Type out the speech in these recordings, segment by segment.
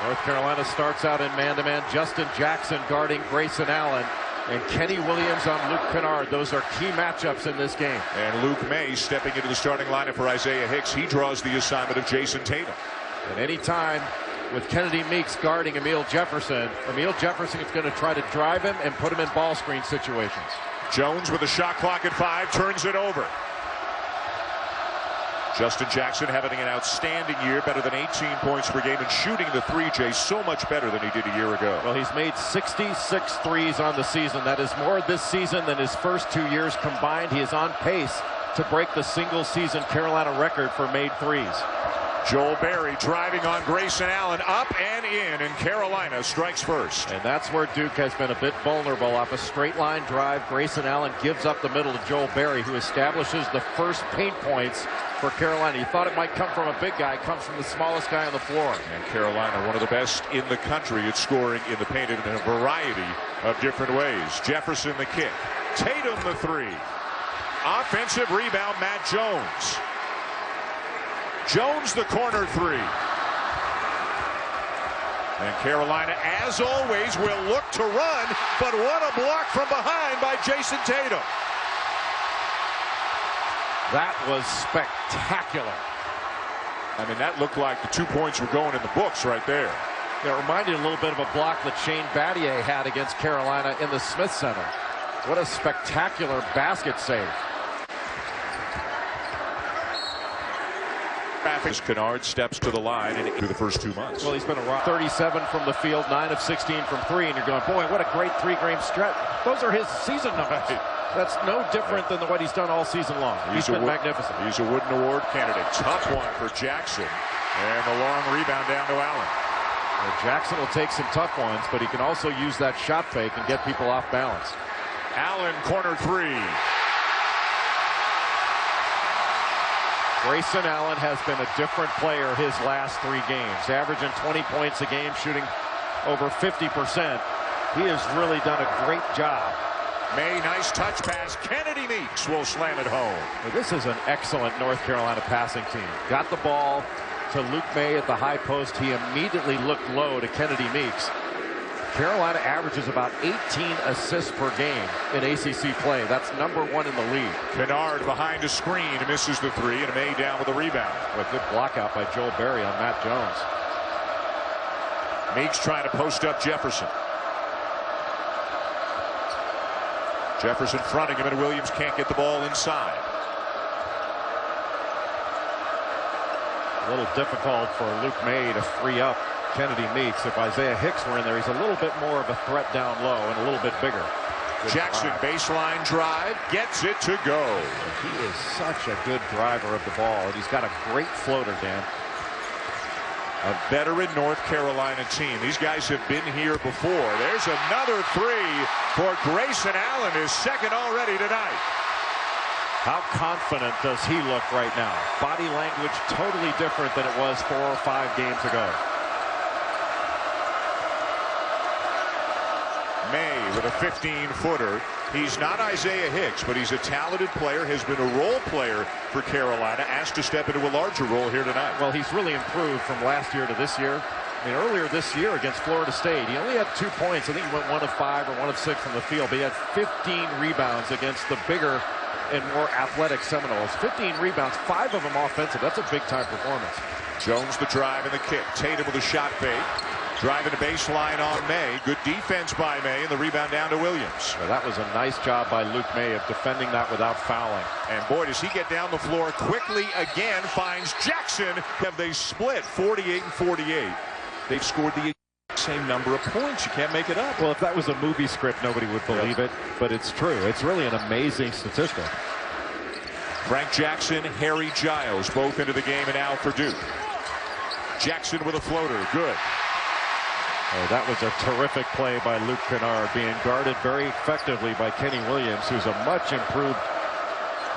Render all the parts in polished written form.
North Carolina starts out in man-to-man. Justin Jackson guarding Grayson Allen. And Kenny Williams on Luke Kennard. Those are key matchups in this game. And Luke May stepping into the starting lineup for Isaiah Hicks. He draws the assignment of Jason Tatum. And any time with Kennedy Meeks guarding Emile Jefferson is going to try to drive him and put him in ball screen situations. Jones with a shot clock at 5 turns it over. Justin Jackson having an outstanding year, better than 18 points per game, and shooting the 3, Jay, so much better than he did a year ago. Well, he's made 66 threes on the season. That is more this season than his first 2 years combined. He is on pace to break the single-season Carolina record for made threes. Joel Berry driving on Grayson Allen, up and in, and Carolina strikes first. And that's where Duke has been a bit vulnerable. Off a straight line drive, Grayson Allen gives up the middle to Joel Berry, who establishes the first paint points for Carolina. You thought it might come from a big guy. It comes from the smallest guy on the floor. And Carolina, one of the best in the country at scoring in the paint in a variety of different ways. Jefferson the kick. Tatum the 3. Offensive rebound, Matt Jones. Jones the corner 3. And Carolina, as always, will look to run, but what a block from behind by Jason Tatum. That was spectacular. I mean, that looked like the 2 points were going in the books right there. It reminded a little bit of a block that Shane Battier had against Carolina in the Smith Center. What a spectacular basket save. Kennard steps to the line and through the first 2 months. Well, he's been a 37 from the field, 9 of 16 from 3, and you're going, boy, what a great 3-game stretch. Those are his season numbers. That's no different than what he's done all season long. He's been magnificent. He's a Wooden Award candidate. Tough one for Jackson, and the long rebound down to Allen. Well, Jackson will take some tough ones, but he can also use that shot fake and get people off balance. Allen, corner 3. Grayson Allen has been a different player his last 3 games, averaging 20 points a game, shooting over 50%. He has really done a great job. May, nice touch pass. Kennedy Meeks will slam it home. Well, this is an excellent North Carolina passing team. Got the ball to Luke May at the high post. He immediately looked low to Kennedy Meeks. Carolina averages about 18 assists per game in ACC play. That's #1 in the league. Kennard behind a screen, misses the 3, and May down with a rebound. A good block out by Joel Berry on Matt Jones. Meeks trying to post up Jefferson. Jefferson fronting him, and Williams can't get the ball inside. A little difficult for Luke May to free up Kennedy Meeks. If Isaiah Hicks were in there, he's a little bit more of a threat down low and a little bit bigger. Good Jackson drive. Baseline drive, gets it to go. He is such a good driver of the ball, and he's got a great floater, Dan. A veteran North Carolina team. These guys have been here before. There's another 3 for Grayson Allen, his second already tonight. How confident does he look right now? Body language totally different than it was 4 or 5 games ago. May with a 15-footer. He's not Isaiah Hicks, but he's a talented player, has been a role player for Carolina, asked to step into a larger role here tonight. Well, he's really improved from last year to this year. I mean, earlier this year against Florida State, he only had 2 points. I think he went 1 of 5 or 1 of 6 from the field, but he had 15 rebounds against the bigger and more athletic Seminoles. 15 rebounds, 5 of them offensive. That's a big-time performance. Jones the drive and the kick. Tatum with a shot fake. Driving the baseline on May. Good defense by May, and the rebound down to Williams. Well, that was a nice job by Luke May of defending that without fouling. And boy, does he get down the floor quickly again. Finds Jackson. Have they split 48 and 48? They've scored the same number of points. You can't make it up. Well, if that was a movie script, nobody would believe it, but it's true. It's really an amazing statistic. Frank Jackson, Harry Giles, both into the game and now for Duke. Jackson with a floater. Good. Oh, that was a terrific play by Luke Kennard, being guarded very effectively by Kenny Williams, who's a much improved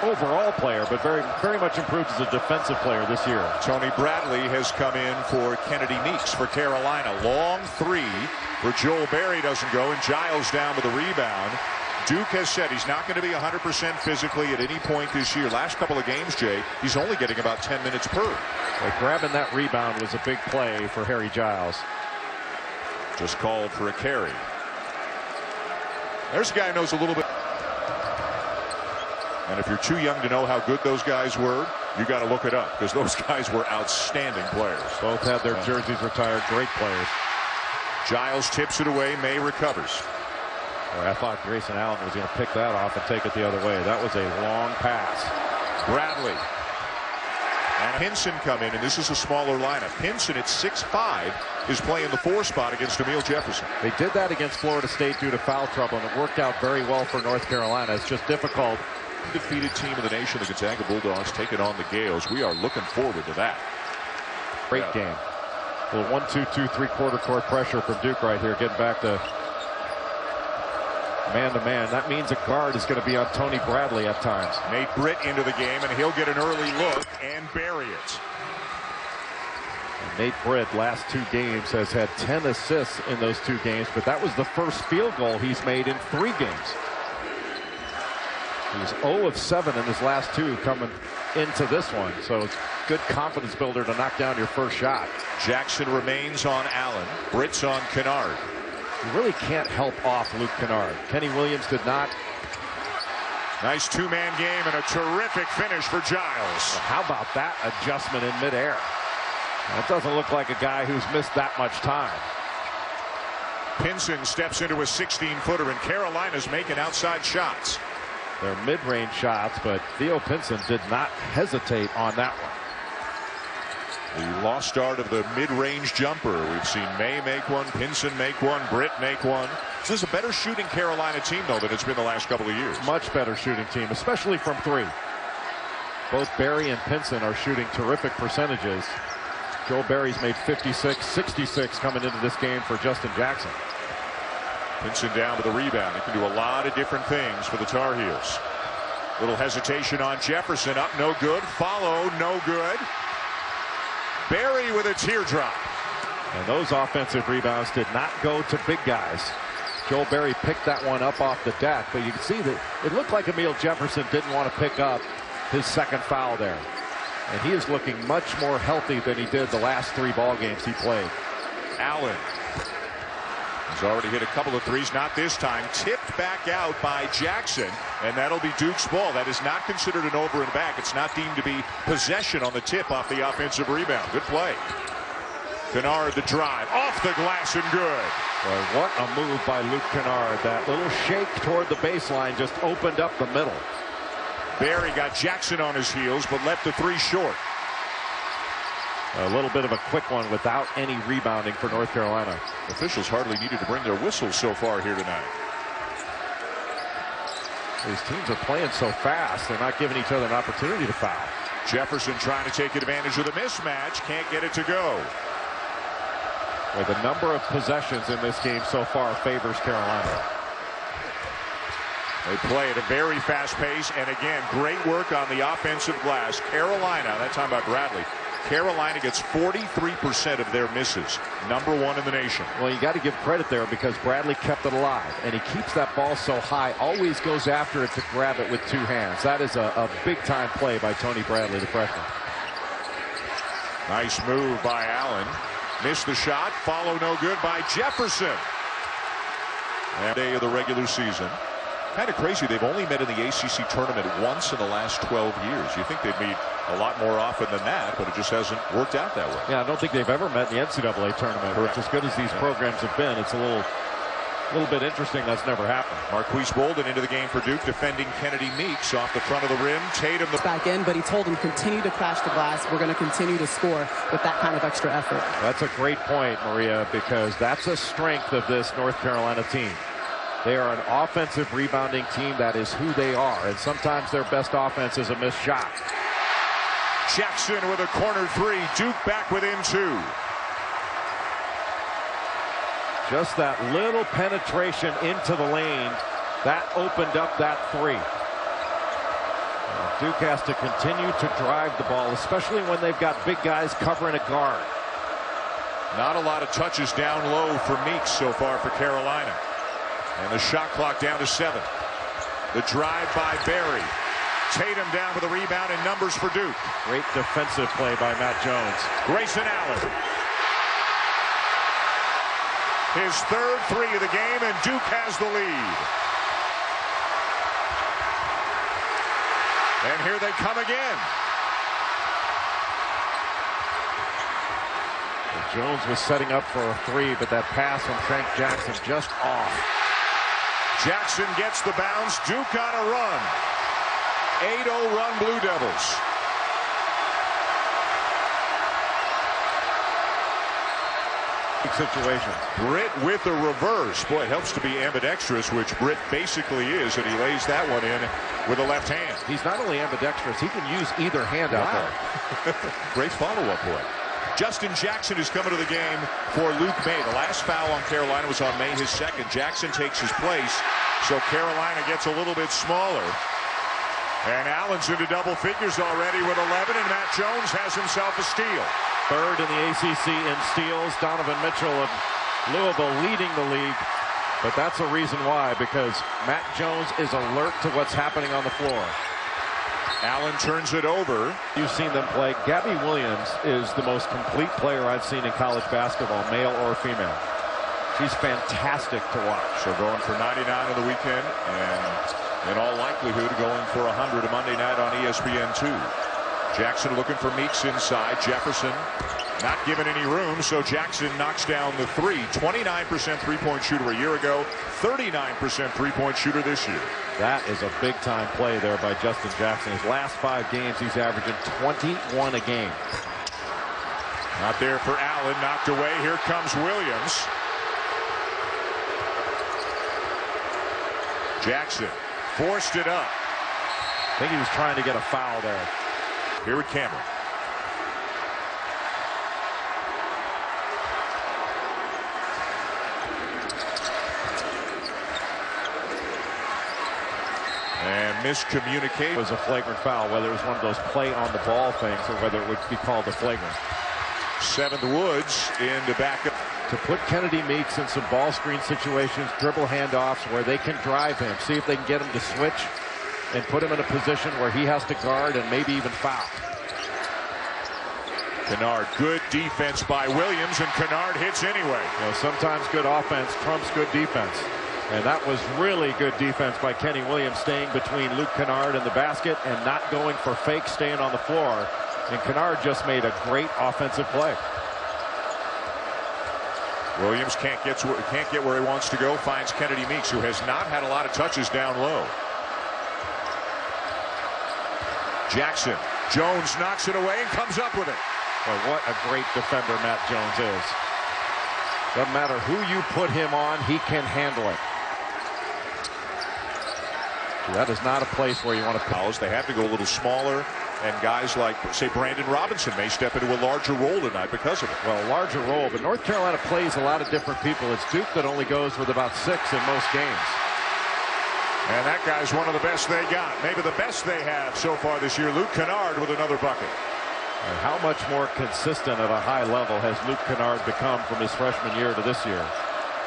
overall player, but very much improved as a defensive player this year. Tony Bradley has come in for Kennedy Meeks for Carolina. Long 3 for Joel Berry, doesn't go, and Giles down with a rebound. Duke has said he's not going to be 100% physically at any point this year. Last couple of games, Jay, he's only getting about 10 minutes per. Well, grabbing that rebound was a big play for Harry Giles. Just called for a carry. There's a guy who knows a little bit. And if you're too young to know how good those guys were, you got to look it up, because those guys were outstanding players. Both had their jerseys retired. Great players. Giles tips it away. May recovers. Boy, I thought Grayson Allen was going to pick that off and take it the other way. That was a long pass. Bradley. And Pinson come in, and this is a smaller lineup. Pinson at 6'5" is playing the 4 spot against Emil Jefferson. They did that against Florida State due to foul trouble, and it worked out very well for North Carolina. It's just difficult. Undefeated team in the nation, the Gonzaga Bulldogs, taking on the Gales. We are looking forward to that. Great game. A little 1-2-2 3/4 court pressure from Duke right here, getting back to man-to-man. That means a guard is going to be on Tony Bradley at times. Nate Britt into the game, and he'll get an early look and bury it. And Nate Britt, last 2 games, has had 10 assists in those 2 games, but that was the first field goal he's made in 3 games. He was 0 of 7 in his last 2 coming into this one, so it's good confidence builder to knock down your first shot. Jackson remains on Allen. Britt's on Kennard. You really can't help off Luke Kennard. Kenny Williams did not. Nice 2-man game and a terrific finish for Giles. Well, how about that adjustment in midair? That doesn't look like a guy who's missed that much time. Pinson steps into a 16-footer, and Carolina's making outside shots. They're mid-range shots, but Theo Pinson did not hesitate on that one. The lost art of the mid-range jumper. We've seen May make one, Pinson make one, Britt make one. This is a better shooting Carolina team, though, than it's been the last couple of years. Much better shooting team, especially from 3. Both Barry and Pinson are shooting terrific percentages. Joel Barry's made 56, 66 coming into this game for Justin Jackson. Pinson down with the rebound. He can do a lot of different things for the Tar Heels. Little hesitation on Jefferson. Up, no good. Follow, no good. Barry with a teardrop. And those offensive rebounds did not go to big guys. Joel Barry picked that one up off the deck, but you can see that it looked like Emil Jefferson didn't want to pick up his second foul there. And he is looking much more healthy than he did the last 3 ball games he played. Allen. He's already hit a couple of threes, not this time. Tipped back out by Jackson, and that'll be Duke's ball. That is not considered an over and back. It's not deemed to be possession on the tip off the offensive rebound. Good play. Kennard the drive, off the glass and good. Boy, what a move by Luke Kennard. That little shake toward the baseline just opened up the middle. Barry got Jackson on his heels, but left the 3 short. A little bit of a quick one without any rebounding for North Carolina. Officials hardly needed to bring their whistles so far here tonight. These teams are playing so fast, they're not giving each other an opportunity to foul. Jefferson trying to take advantage of the mismatch, can't get it to go. Well, the number of possessions in this game so far favors Carolina. They play at a very fast pace, and again, great work on the offensive glass. Carolina, that time by Bradley. Carolina gets 43% of their misses. Number 1 in the nation. Well, you got to give credit there because Bradley kept it alive, and he keeps that ball so high, always goes after it to grab it with 2 hands. That is a big-time play by Tony Bradley, the freshman. Nice move by Allen. Missed the shot. Follow no good by Jefferson. And day of the regular season. Kind of crazy. They've only met in the ACC tournament once in the last 12 years. You think they'd meet a lot more often than that, but it just hasn't worked out that way. Yeah, I don't think they've ever met in the NCAA tournament. Correct. Which, as good as these programs have been, it's a little bit interesting that's never happened. Marquise Bolden into the game for Duke, defending Kennedy Meeks off the front of the rim. Tatum back in, but he told him continue to crash the glass. We're going to continue to score with that kind of extra effort. That's a great point, Maria, because that's a strength of this North Carolina team. They are an offensive rebounding team. That is who they are. And sometimes their best offense is a missed shot. Jackson with a corner 3. Duke back within 2. Just that little penetration into the lane, that opened up that 3. Duke has to continue to drive the ball, especially when they've got big guys covering a guard. Not a lot of touches down low for Meeks so far for Carolina. And the shot clock down to 7. The drive by Barry. Tatum down with a rebound and numbers for Duke. Great defensive play by Matt Jones. Grayson Allen. His third three of the game, and Duke has the lead. And here they come again. Jones was setting up for a three, but that pass from Frank Jackson just off. Jackson gets the bounce. Duke on a run. 8-0 run, Blue Devils. Situation. Britt with a reverse. Boy, it helps to be ambidextrous, which Britt basically is, and he lays that one in with a left hand. He's not only ambidextrous, he can use either hand out there. Great follow-up play. Justin Jackson is coming to the game for Luke May. The last foul on Carolina was on May, his second. Jackson takes his place, so Carolina gets a little bit smaller. And Allen's into double figures already with 11, and Matt Jones has himself a steal. Third in the ACC in steals. Donovan Mitchell of Louisville leading the league. But that's a reason why, because Matt Jones is alert to what's happening on the floor. Allen turns it over. You've seen them play. Gabby Williams is the most complete player I've seen in college basketball, male or female. She's fantastic to watch. So going for 99 on the weekend, and in all likelihood going for 100 a Monday night on ESPN2. Jackson looking for Meeks inside. Jefferson not given any room, so Jackson knocks down the three. 29% three-point shooter a year ago, 39% three-point shooter this year. That is a big-time play there by Justin Jackson. His last 5 games, he's averaging 21 a game. Not there for Allen, knocked away. Here comes Williams. Jackson forced it up. I think he was trying to get a foul there. Here with Cameron. And miscommunicate. It was a flagrant foul, whether it was one of those play on the ball things or whether it would be called a flagrant. Seventh Woods into backup. To put Kennedy Meeks in some ball screen situations, dribble handoffs where they can drive him, see if they can get him to switch and put him in a position where he has to guard and maybe even foul. Kennard, good defense by Williams, and Kennard hits anyway. You know, sometimes good offense trumps good defense. And that was really good defense by Kenny Williams, staying between Luke Kennard and the basket and not going for fake, staying on the floor. And Kennard just made a great offensive play. Williams can't get where he wants to go. Finds Kennedy Meeks, who has not had a lot of touches down low. Jackson. Jones knocks it away and comes up with it. Well, what a great defender Matt Jones is. Doesn't matter who you put him on, he can handle it. That is not a place where you want to pause. They have to go a little smaller, and guys like, say, Brandon Robinson may step into a larger role tonight because of it. Well, a larger role, but North Carolina plays a lot of different people. It's Duke that only goes with about 6 in most games. And that guy's one of the best they got. Maybe the best they have so far this year. Luke Kennard with another bucket. And how much more consistent at a high level has Luke Kennard become from his freshman year to this year?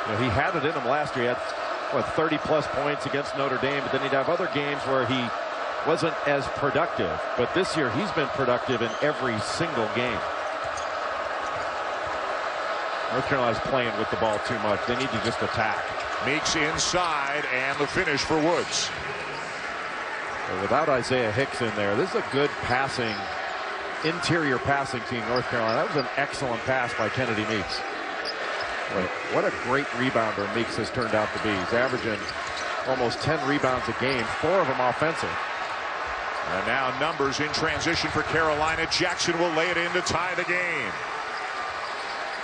You know, he had it in him last year. He had, 30-plus points against Notre Dame, but then he'd have other games where he wasn't as productive. But this year, he's been productive in every single game. North Carolina's playing with the ball too much. They need to just attack. Meeks inside, and the finish for Woods. But without Isaiah Hicks in there, this is a good passing, interior passing team, North Carolina. That was an excellent pass by Kennedy Meeks. What a great rebounder Meeks has turned out to be. He's averaging almost 10 rebounds a game, 4 of them offensive. And now numbers in transition for Carolina. Jackson will lay it in to tie the game.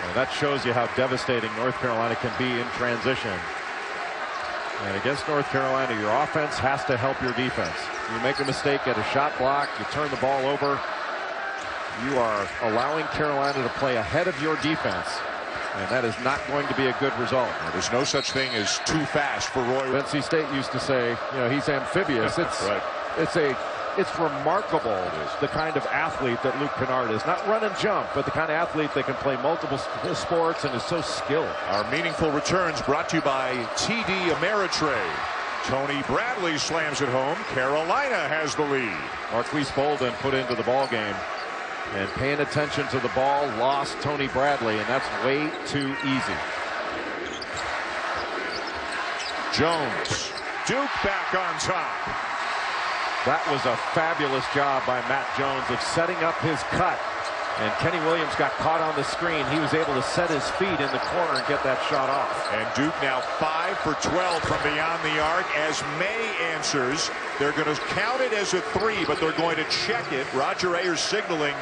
And that shows you how devastating North Carolina can be in transition. And against North Carolina, your offense has to help your defense. You make a mistake at a shot block, you turn the ball over, you are allowing Carolina to play ahead of your defense. And that is not going to be a good result. There's no such thing as too fast for Roy. NC State used to say, you know, he's amphibious. It's right. It's remarkable the kind of athlete that Luke Kennard is. Not run and jump, but the kind of athlete that can play multiple sports and is so skilled. Our meaningful returns brought to you by TD Ameritrade. Tony Bradley slams it home. Carolina has the lead. Marquise Bolden put into the ball game. And paying attention to the ball lost Tony Bradley, and that's way too easy. Jones. Duke back on top. That was a fabulous job by Matt Jones of setting up his cut. And Kenny Williams got caught on the screen. He was able to set his feet in the corner and get that shot off. And Duke now 5 for 12 from beyond the arc as May answers. They're going to count it as a 3, but they're going to check it. Roger Ayers signaling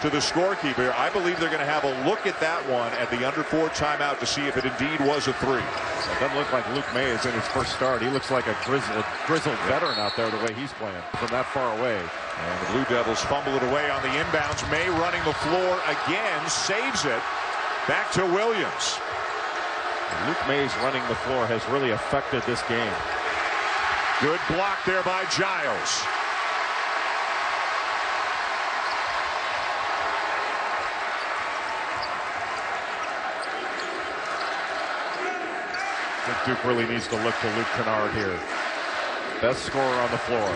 to the scorekeeper. I believe they're going to have a look at that one at the under 4 timeout to see if it indeed was a 3. It doesn't look like Luke May is in his first start. He looks like a grizzled veteran out there the way he's playing from that far away. And the Blue Devils fumble it away on the inbounds. May running the floor again, saves it. Back to Williams. Luke May's running the floor has really affected this game. Good block there by Giles. I think Duke really needs to look to Luke Kennard here. Best scorer on the floor.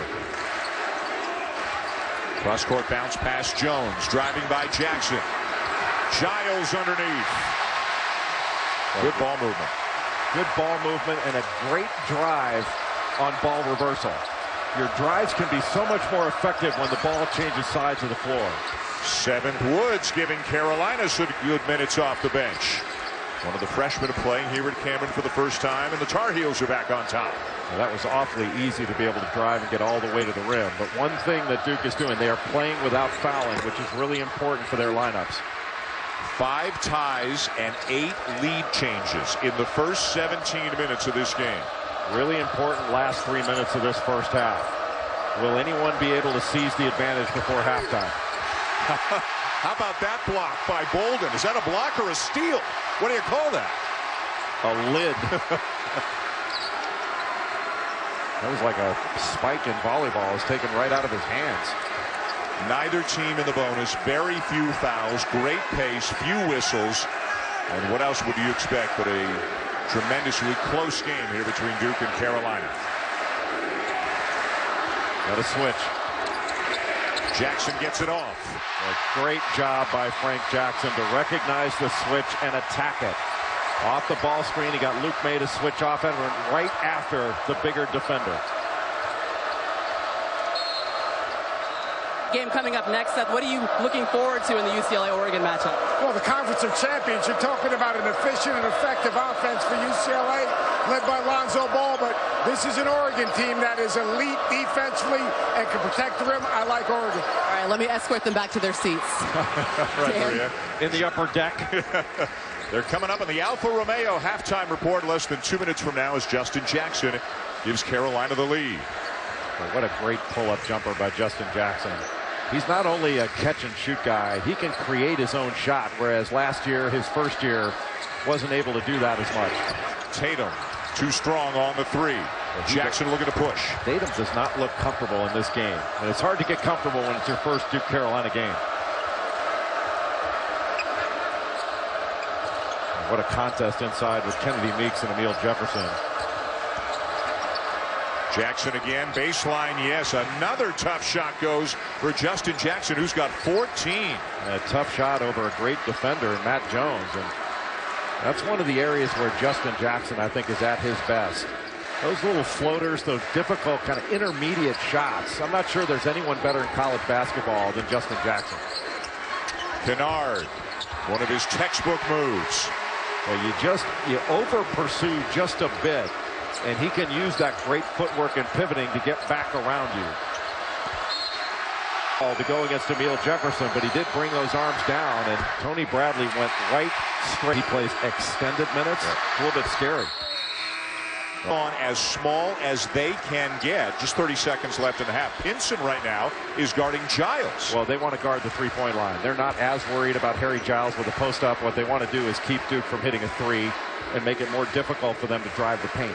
Cross-court bounce past Jones. Driving by Jackson. Giles underneath. Good ball movement. Good ball movement and a great drive on ball reversal. Your drives can be so much more effective when the ball changes sides of the floor. 7th Woods giving Carolina some good minutes off the bench. One of the freshmen playing here at Cameron for the first time, and the Tar Heels are back on top. Well, that was awfully easy to be able to drive and get all the way to the rim. But one thing that Duke is doing, they are playing without fouling, which is really important for their lineups. 5 ties and 8 lead changes in the first 17 minutes of this game. Really important last 3 minutes of this first half. Will anyone be able to seize the advantage before halftime? How about that block by Bolden? Is that a block or a steal? What do you call that? A lid. That was like a spike in volleyball. It was taken right out of his hands. Neither team in the bonus. Very few fouls. Great pace. Few whistles. And what else would you expect but a tremendously close game here between Duke and Carolina? Got a switch. Jackson gets it off. A great job by Frank Jackson to recognize the switch and attack it. Off the ball screen, he got Luke May to switch off and right after the bigger defender. Game coming up next, Seth. What are you looking forward to in the UCLA-Oregon matchup? Well, the Conference of Champions, you're talking about an efficient and effective offense for UCLA, led by Lonzo Ball, but this is an Oregon team that is elite defensively and can protect the rim. I like Oregon. All right, let me escort them back to their seats. Right, Maria. In the upper deck. They're coming up on the Alfa Romeo halftime report less than 2 minutes from now as Justin Jackson gives Carolina the lead. Well, what a great pull-up jumper by Justin Jackson. He's not only a catch-and-shoot guy, he can create his own shot, whereas last year, his first year, wasn't able to do that as much. Tatum, too strong on the 3. Jackson looking to push. Tatum does not look comfortable in this game, and it's hard to get comfortable when it's your first Duke-Carolina game. And what a contest inside with Kennedy Meeks and Emil Jefferson. Jackson again, baseline, yes. Another tough shot goes for Justin Jackson, who's got 14. A tough shot over a great defender in Matt Jones. And that's one of the areas where Justin Jackson, I think, is at his best. Those little floaters, those difficult kind of intermediate shots. I'm not sure there's anyone better in college basketball than Justin Jackson. Kennard, one of his textbook moves. Well, you over pursue just a bit. And he can use that great footwork and pivoting to get back around you. To go against Emil Jefferson, but he did bring those arms down, and Tony Bradley went right straight. He plays extended minutes. A little bit scary. On as small as they can get. Just 30 seconds left in the half. Pinson right now is guarding Giles. Well, they want to guard the three-point line. They're not as worried about Harry Giles with a post-up. What they want to do is keep Duke from hitting a 3 and make it more difficult for them to drive the paint.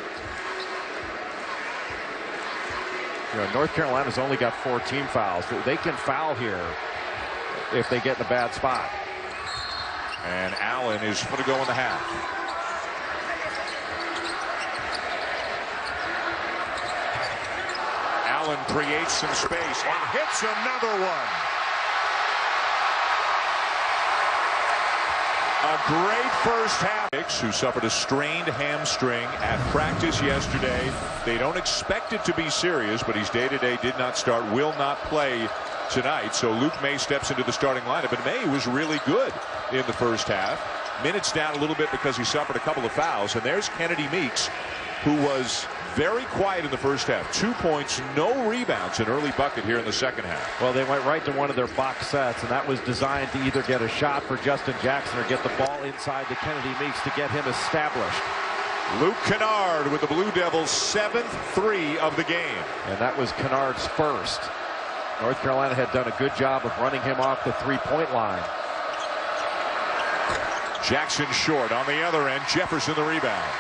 You know, North Carolina's only got 14 fouls. They can foul here if they get in a bad spot. And Allen is going to go in the half. Allen creates some space and hits another one. A great first half. Who suffered a strained hamstring at practice yesterday. They don't expect it to be serious, but he's day-to-day, did not start, will not play tonight. So Luke May steps into the starting lineup, and May was really good in the first half. Minutes down a little bit because he suffered a couple of fouls. And there's Kennedy Meeks, who was very quiet in the first half. 2 points, no rebounds, an early bucket here in the second half. Well, they went right to one of their box sets, and that was designed to either get a shot for Justin Jackson or get the ball inside to Kennedy Meeks to get him established. Luke Kennard with the Blue Devils' 7th 3 of the game. And that was Kennard's first. North Carolina had done a good job of running him off the three-point line. Jackson short on the other end. Jefferson the rebound.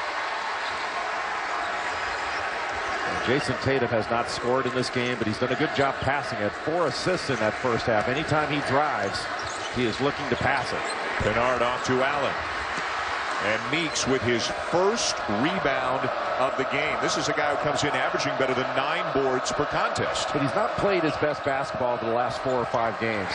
Jason Tatum has not scored in this game, but he's done a good job passing it. 4 assists in that first half. Anytime he drives, he is looking to pass it. Kennard off to Allen. And Meeks with his first rebound of the game. This is a guy who comes in averaging better than 9 boards per contest. But he's not played his best basketball over the last 4 or 5 games.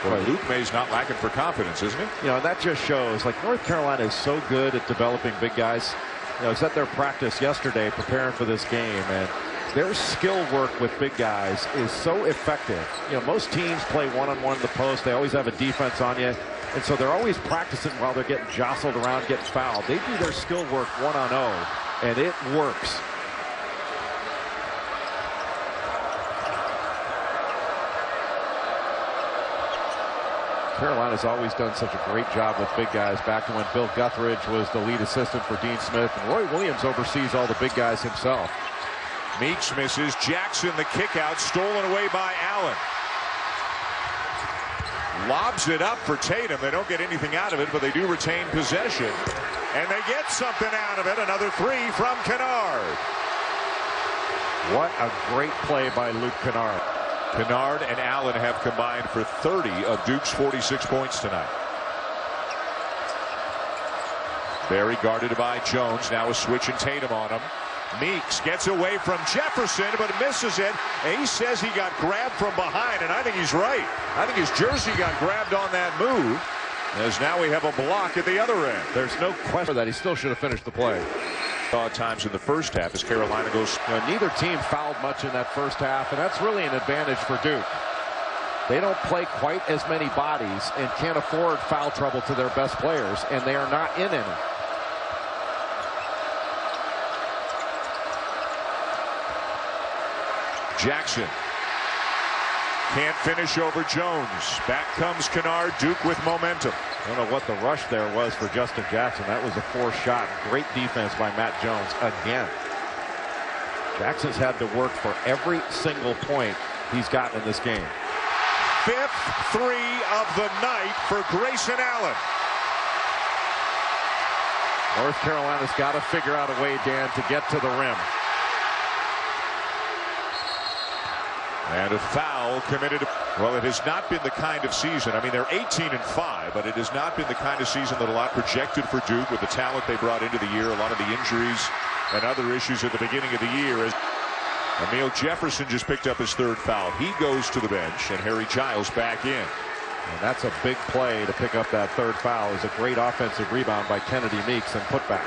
Well, Luke May's not lacking for confidence, isn't he? You know, that just shows, like, North Carolina is so good at developing big guys. You know, it's at their practice yesterday preparing for this game, and their skill work with big guys is so effective. You know, most teams play one-on-one in the post. They always have a defense on you, and so they're always practicing while they're getting jostled around, getting fouled. They do their skill work 1-on-0, and it works. Carolina's always done such a great job with big guys, back to when Bill Guthridge was the lead assistant for Dean Smith, and Roy Williams oversees all the big guys himself. Meeks misses. Jackson the kick out, stolen away by Allen. Lobs it up for Tatum. They don't get anything out of it, but they do retain possession. And they get something out of it. Another 3 from Kennard. What a great play by Luke Kennard. Kennard and Allen have combined for 30 of Duke's 46 points tonight. Barry guarded by Jones. Now a switch and Tatum on him. Meeks gets away from Jefferson, but misses it. And he says he got grabbed from behind, and I think he's right. I think his jersey got grabbed on that move, as now we have a block at the other end. There's no question that he still should have finished the play. Times in the first half as Carolina goes. You know, neither team fouled much in that first half, and that's really an advantage for Duke. They don't play quite as many bodies and can't afford foul trouble to their best players, and they are not in any. Jackson can't finish over Jones. Back comes Kennard. Duke with momentum. I don't know what the rush there was for Justin Jackson. That was a forced shot. Great defense by Matt Jones again. Jackson's had to work for every single point he's gotten in this game. 5th 3 of the night for Grayson Allen. North Carolina's got to figure out a way, Dan, to get to the rim. And a foul committed. Well, it has not been the kind of season. I mean, they're 18-5, but it has not been the kind of season that a lot projected for Duke with the talent they brought into the year, a lot of the injuries and other issues at the beginning of the year. As Emil Jefferson just picked up his 3rd foul. He goes to the bench, and Harry Giles back in. And that's a big play to pick up that 3rd foul. It was a great offensive rebound by Kennedy Meeks and putback.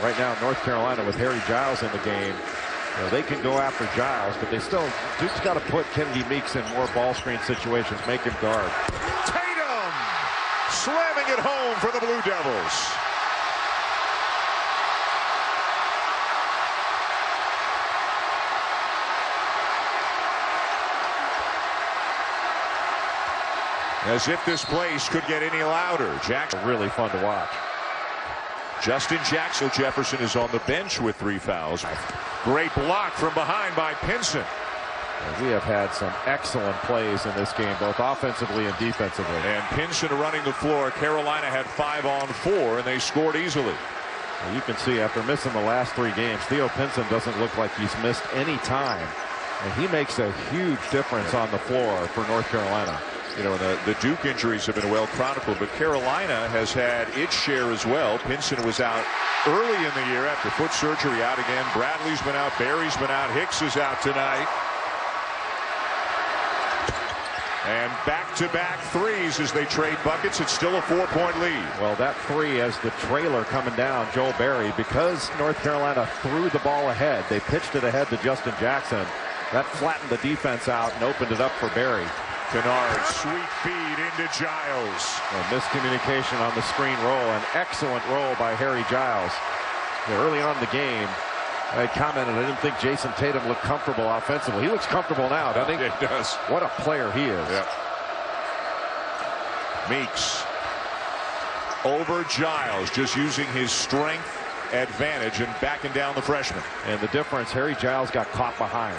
Right now, North Carolina with Harry Giles in the game. You know, they can go after Giles, but they still, Duke's got to put Kennedy Meeks in more ball screen situations, make him guard. Tatum slamming it home for the Blue Devils. As if this place could get any louder. Jackson really fun to watch. Justin Jackson. Jefferson is on the bench with 3 fouls. Great block from behind by Pinson. We have had some excellent plays in this game, both offensively and defensively. And Pinson running the floor. Carolina had 5 on 4, and they scored easily. Well, you can see after missing the last 3 games, Theo Pinson doesn't look like he's missed any time. And he makes a huge difference on the floor for North Carolina. You know, the Duke injuries have been well chronicled, but Carolina has had its share as well. Pinson was out early in the year after foot surgery, out again. Bradley's been out. Barry's been out. Hicks is out tonight. And back-to-back threes as they trade buckets. It's still a 4-point lead. Well, that three as the trailer coming down, Joel Berry, because North Carolina threw the ball ahead. They pitched it ahead to Justin Jackson. That flattened the defense out and opened it up for Berry. Kennard, sweet feed into Giles. A miscommunication on the screen roll. An excellent roll by Harry Giles. Early on in the game, I commented I didn't think Jason Tatum looked comfortable offensively. He looks comfortable now, doesn't he? It does. What a player he is. Yep. Meeks over Giles, just using his strength advantage and backing down the freshman. And the difference, Harry Giles got caught behind.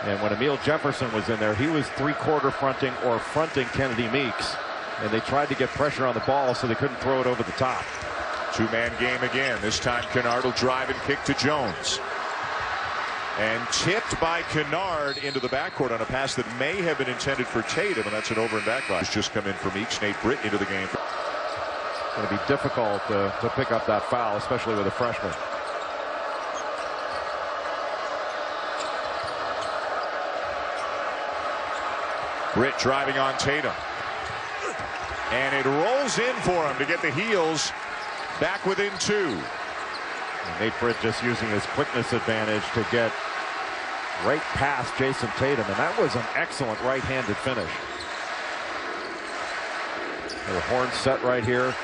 And when Emil Jefferson was in there, he was three-quarter fronting or fronting Kennedy Meeks. And they tried to get pressure on the ball so they couldn't throw it over the top. Two-man game again. This time Kennard will drive and kick to Jones. And tipped by Kennard into the backcourt on a pass that may have been intended for Tatum, and that's an over and back pass. Just come in for Meeks. Nate Britt into the game. It's going to be difficult to pick up that foul, especially with a freshman. Britt driving on Tatum. And it rolls in for him to get the heels back within two. And Nate Britt just using his quickness advantage to get right past Jason Tatum, and that was an excellent right-handed finish. The horn set right here.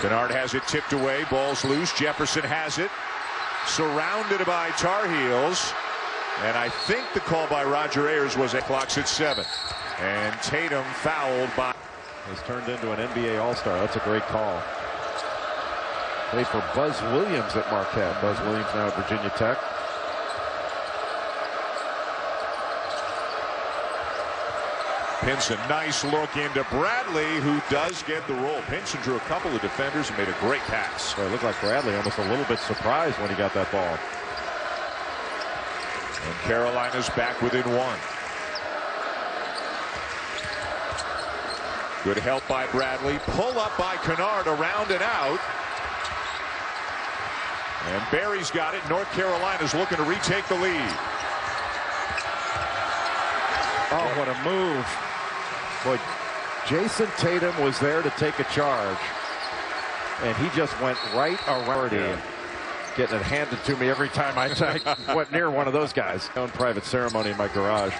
Kennard has it tipped away. Ball's loose. Jefferson has it. Surrounded by Tar Heels. And I think the call by Roger Ayers was at clocks at 7. And Tatum fouled by. Has turned into an NBA All-Star. That's a great call. Played for Buzz Williams at Marquette. Buzz Williams now at Virginia Tech. Pinson, nice look into Bradley, who does get the roll. Pinson drew a couple of defenders and made a great pass. Well, it looked like Bradley almost a little bit surprised when he got that ball. And Carolina's back within one. Good help by Bradley. Pull up by Kennard, around and out. And Berry's got it. North Carolina's looking to retake the lead. Oh, what a move. Boy, Jason Tatum was there to take a charge. And he just went right around him. Getting it handed to me every time I went near one of those guys. Own private ceremony in my garage.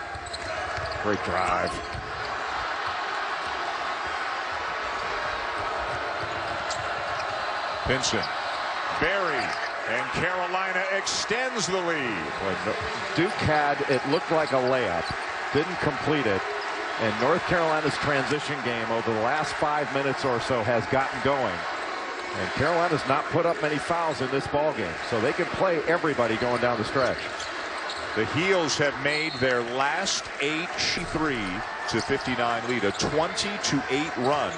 Great drive. Pinson, Berry, and Carolina extends the lead. Duke had, it looked like a layup, didn't complete it, and North Carolina's transition game over the last 5 minutes or so has gotten going. And Carolina's not put up many fouls in this ball game, so they can play everybody going down the stretch. The Heels have made their last 8-3 to 59 lead, a 20-8 run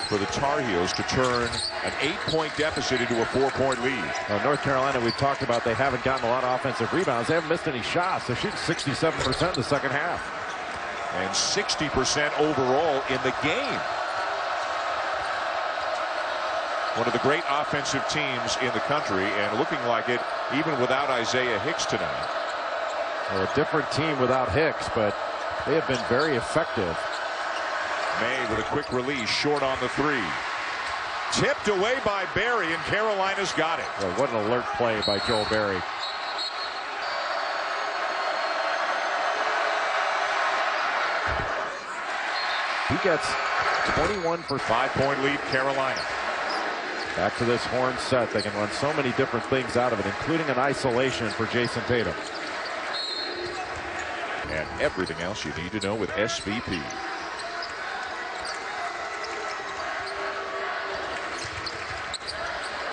for the Tar Heels to turn an 8-point deficit into a 4-point lead. Now, North Carolina, we've talked about, they haven't gotten a lot of offensive rebounds. They haven't missed any shots. They're shooting 67% in the second half. And 60% overall in the game. One of the great offensive teams in the country, and looking like it even without Isaiah Hicks tonight. Well, a different team without Hicks, but they have been very effective. May with a quick release, short on the three. Tipped away by Berry, and Carolina's got it. Well, what an alert play by Joel Berry. He gets 21 for 5-point lead, Carolina. Back to this horn set. They can run so many different things out of it, including an isolation for Jason Tatum. And everything else you need to know with SVP.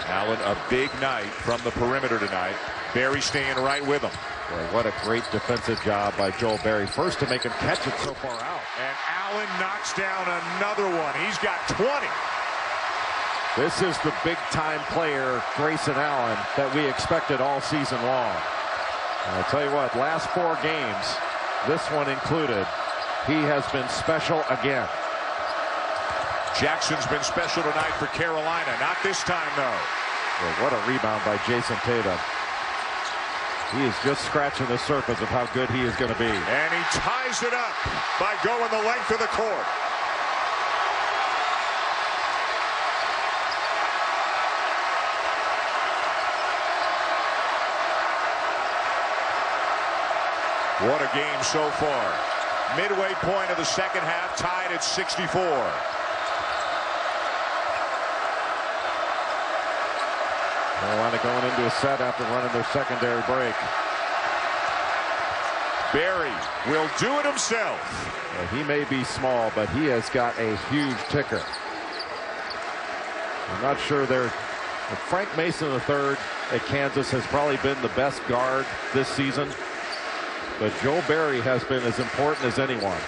Allen, a big night from the perimeter tonight. Berry staying right with him. Boy, what a great defensive job by Joel Berry. First to make him catch it so far out. And Allen knocks down another one. He's got 20. This is the big-time player, Grayson Allen, that we expected all season long. And I'll tell you what, last 4 games, this one included, he has been special again. Jackson's been special tonight for Carolina. Not this time, though. Well, what a rebound by Jason Tatum. He is just scratching the surface of how good he is going to be. And he ties it up by going the length of the court. What a game so far. Midway point of the second half, tied at 64. Carolina going into a set after running their secondary break. Barry will do it himself. He may be small, but he has got a huge ticker. I'm not sure they're. Frank Mason III at Kansas has probably been the best guard this season. But Joel Barry has been as important as anyone.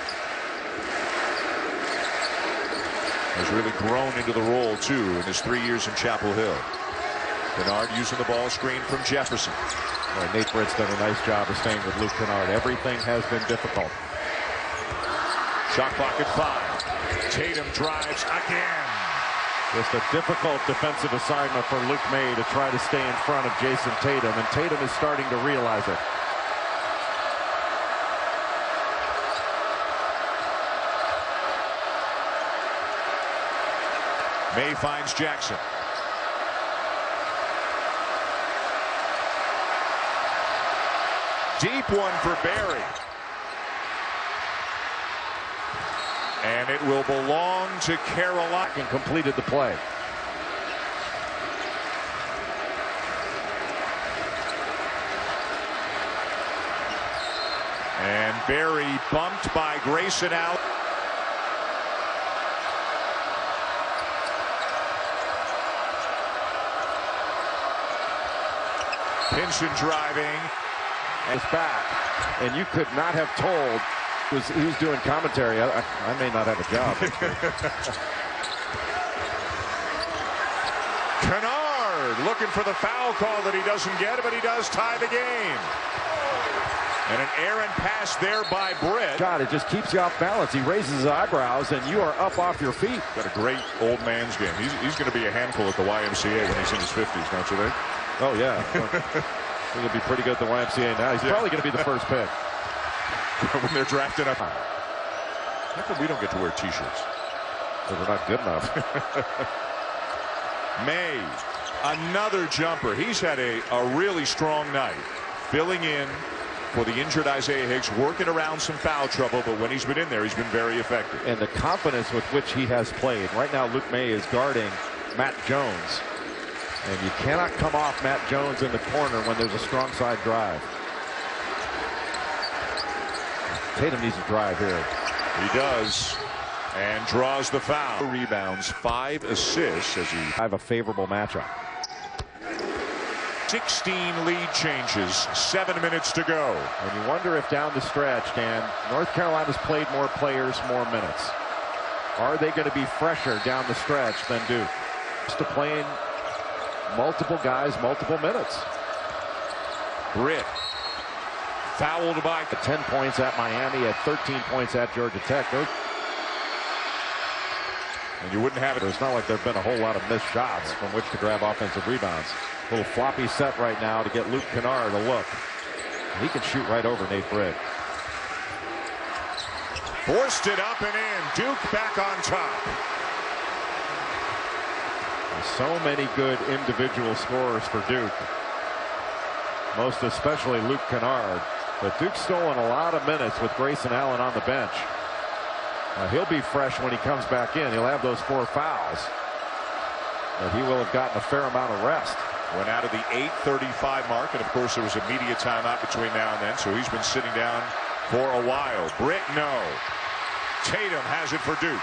Has really grown into the role, too, in his 3 years in Chapel Hill. Kennard using the ball screen from Jefferson. Nate Britt's done a nice job of staying with Luke Kennard. Everything has been difficult. Shot clock at 5. Tatum drives again. Just a difficult defensive assignment for Luke May to try to stay in front of Jason Tatum, and Tatum is starting to realize it. May finds Jackson. Deep one for Barry. And it will belong to Carolina. And completed the play. And Barry bumped by Grayson out. Pinson driving. And it's back. And you could not have told he was doing commentary. I may not have a job. Kennard looking for the foul call that he doesn't get, but he does tie the game. And an errant pass there by Britt. God, it just keeps you off balance. He raises his eyebrows, and you are up off your feet. Got a great old man's game. He's going to be a handful at the YMCA when he's in his 50s, don't you think? Oh, yeah. I think he'll be pretty good at the YMCA now. He's probably going to be the first pick. When they're drafted up. How come we don't get to wear T-shirts? Because we're not good enough. May, another jumper. He's had a really strong night. Filling in for the injured Isaiah Higgs, working around some foul trouble, but when he's been in there, he's been very effective. And the confidence with which he has played. Right now, Luke May is guarding Matt Jones. And you cannot come off Matt Jones in the corner when there's a strong side drive. Tatum needs to drive here. He does. And draws the foul. Rebounds, 5 assists as he have a favorable matchup. 16 lead changes, 7 minutes to go. And you wonder if down the stretch, Dan, North Carolina's played more players, more minutes. Are they going to be fresher down the stretch than Duke? Just to playing multiple guys, multiple minutes. Britt fouled by 10 points at Miami, at 13 points at Georgia Tech. And you wouldn't have it. It's not like there have been a whole lot of missed shots from which to grab offensive rebounds. A little floppy set right now to get Luke Kennard a look. He can shoot right over Nate Britt. Forced it up and in. Duke back on top. So many good individual scorers for Duke. Most especially Luke Kennard. But Duke's stolen a lot of minutes with Grayson Allen on the bench. He'll be fresh when he comes back in. He'll have those 4 fouls. But he will have gotten a fair amount of rest. Went out of the 8:35 mark, and of course there was a media timeout between now and then, so he's been sitting down for a while. Britt, no. Tatum has it for Duke.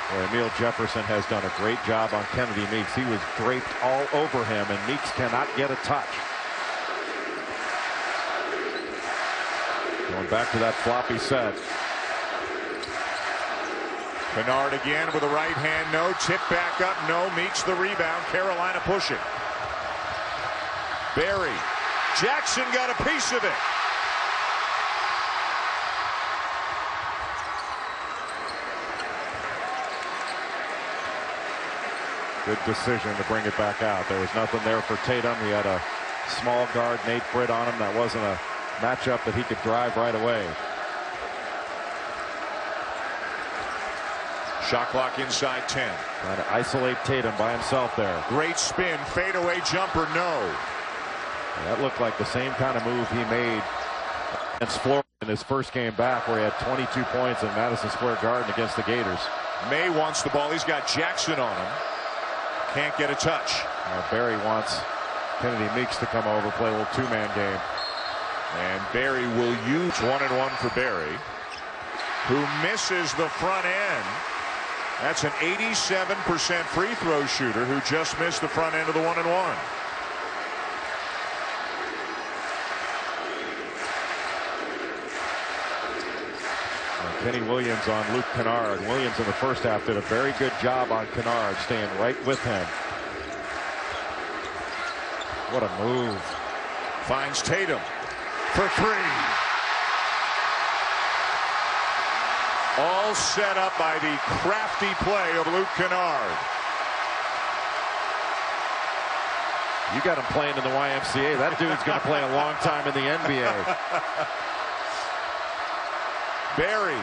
Well, Emil Jefferson has done a great job on Kennedy Meeks. He was draped all over him, and Meeks cannot get a touch. Going back to that floppy set. Kennard again with a right hand, no. Tip back up, no. Meeks the rebound. Carolina pushing. Barry. Jackson got a piece of it. Good decision to bring it back out. There was nothing there for Tatum. He had a small guard Nate Britt on him. That wasn't a matchup that he could drive right away. Shot clock inside 10. Trying to isolate Tatum by himself there. Great spin, fadeaway jumper, no. That looked like the same kind of move he made against Florida in his first game back, where he had 22 points in Madison Square Garden against the Gators. May wants the ball. He's got Jackson on him. Can't get a touch. Barry wants Kennedy Meeks to come over, play a little two-man game. And Barry will use 1-1 for Barry, who misses the front end. That's an 87% free throw shooter who just missed the front end of the 1-1. Kenny Williams on Luke Kennard. Williams in the first half did a very good job on Kennard, staying right with him. What a move. Finds Tatum for three. All set up by the crafty play of Luke Kennard. You got him playing in the YMCA. That dude's going to play a long time in the NBA. Barry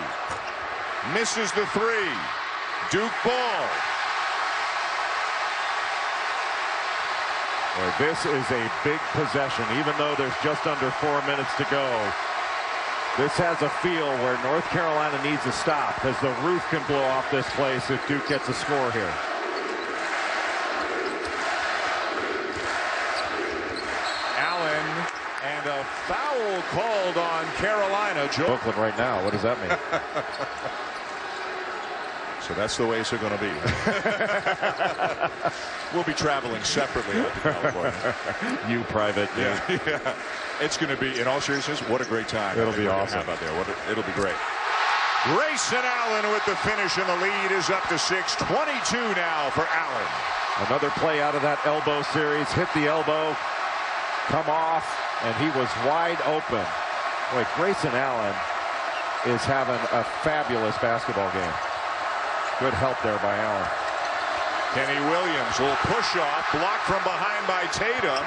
misses the three. Duke ball. Well, this is a big possession, even though there's just under 4 minutes to go. This has a feel where North Carolina needs to stop, because the roof can blow off this place if Duke gets a score here. Allen, and a foul called on Carolina. Brooklyn right now. What does that mean? So that's the way it's going to be. We'll be traveling separately out to California. You private. Yeah. It's going to be, in all seriousness, what a great time. It'll be awesome out there. It'll be great. Grayson Allen with the finish, and the lead is up to 6. 22 now for Allen. Another play out of that elbow series. Hit the elbow, come off, and he was wide open. Boy, Grayson Allen is having a fabulous basketball game. Good help there by Allen. Kenny Williams will push off, blocked from behind by Tatum.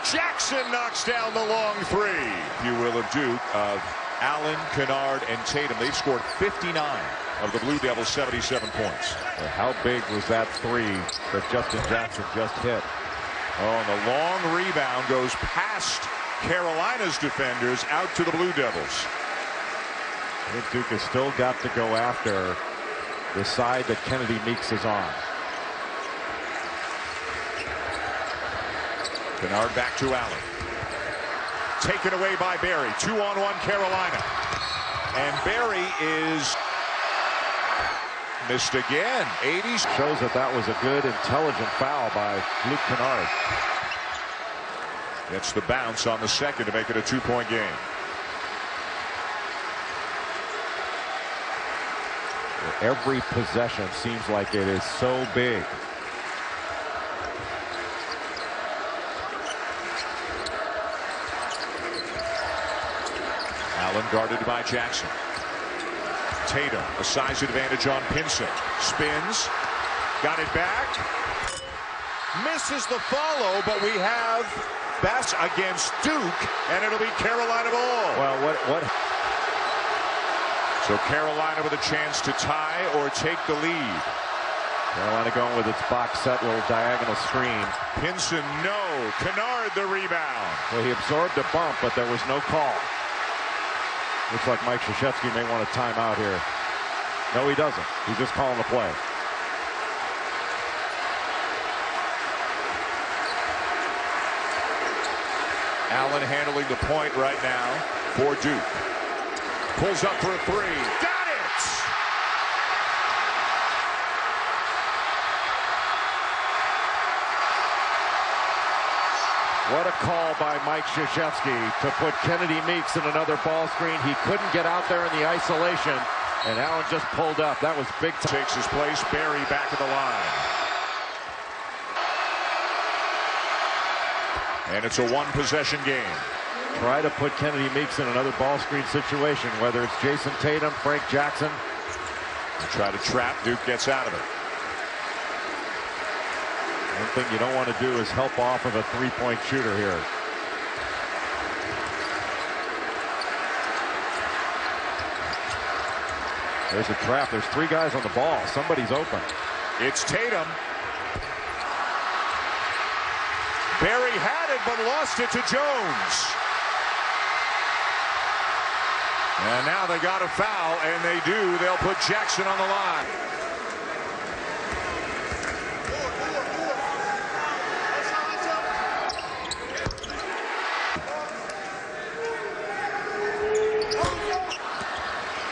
Jackson knocks down the long three, if you will, of Duke, of Allen, Kennard, and Tatum. They've scored 59 of the Blue Devils' 77 points. Well, how big was that three that Justin Jackson just hit? Oh, and the long rebound goes past Carolina's defenders out to the Blue Devils. I think Duke has still got to go after the side that Kennedy Meeks is on. Kennard back to Allen. Taken away by Barry. 2-on-1 Carolina. And Barry is missed again. 80s. Shows that was a good, intelligent foul by Luke Kennard. Gets the bounce on the second to make it a 2-point game. Every possession seems like it is so big. Allen guarded by Jackson. Tatum, a size advantage on Pinson. Spins. Got it back. Misses the follow, but we have Bass against Duke, and it'll be Carolina ball. Well, what? So Carolina with a chance to tie or take the lead. Carolina going with its box set, little diagonal screen. Pinson, no. Kennard the rebound. Well, he absorbed a bump, but there was no call. Looks like Mike Krzyzewski may want a timeout here. No, he doesn't. He's just calling the play. Allen handling the point right now for Duke. Pulls up for a three. Got it! What a call by Mike Krzyzewski to put Kennedy Meeks in another ball screen. He couldn't get out there in the isolation, and Allen just pulled up. That was big time. Takes his place. Barry back at the line. And it's a one-possession game. Try to put Kennedy Meeks in another ball screen situation, whether it's Jason Tatum, Frank Jackson. They try to trap. Duke gets out of it. One thing you don't want to do is help off of a three-point shooter here. There's a trap. There's 3 guys on the ball. Somebody's open. It's Tatum. Barry had it, but lost it to Jones. And now they got a foul, and they do. They'll put Jackson on the line.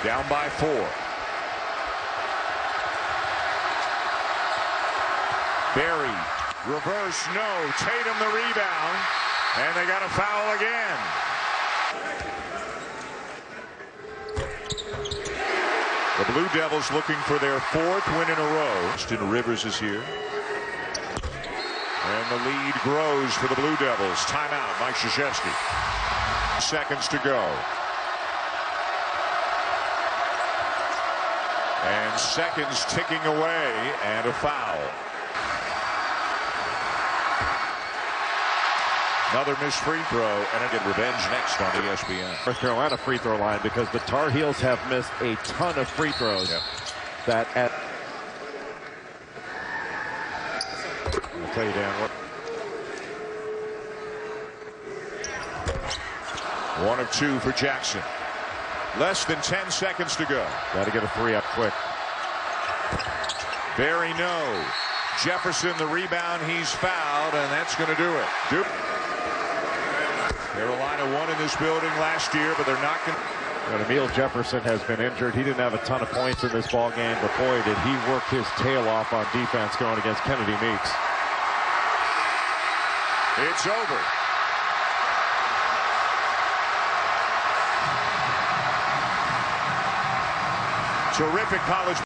Down by 4. Barry, reverse, no. Tatum the rebound, and they got a foul again. The Blue Devils looking for their 4th win in a row. Austin Rivers is here. And the lead grows for the Blue Devils. Timeout, Mike Krzyzewski. Seconds to go. And seconds ticking away, and a foul. Another missed free throw, and I get revenge next on ESPN. North Carolina free throw line, because the Tar Heels have missed a ton of free throws. Yep. I'll tell you, Dan, what 1 of 2 for Jackson. Less than 10 seconds to go. got to get a 3 up quick. Barry, no. Jefferson the rebound. He's fouled, and that's going to do it. Duke. Carolina won in this building last year, but they're not going to. Emil Jefferson has been injured. He didn't have a ton of points in this ball game, but boy, did he work his tail off on defense going against Kennedy Meeks. It's over. Terrific college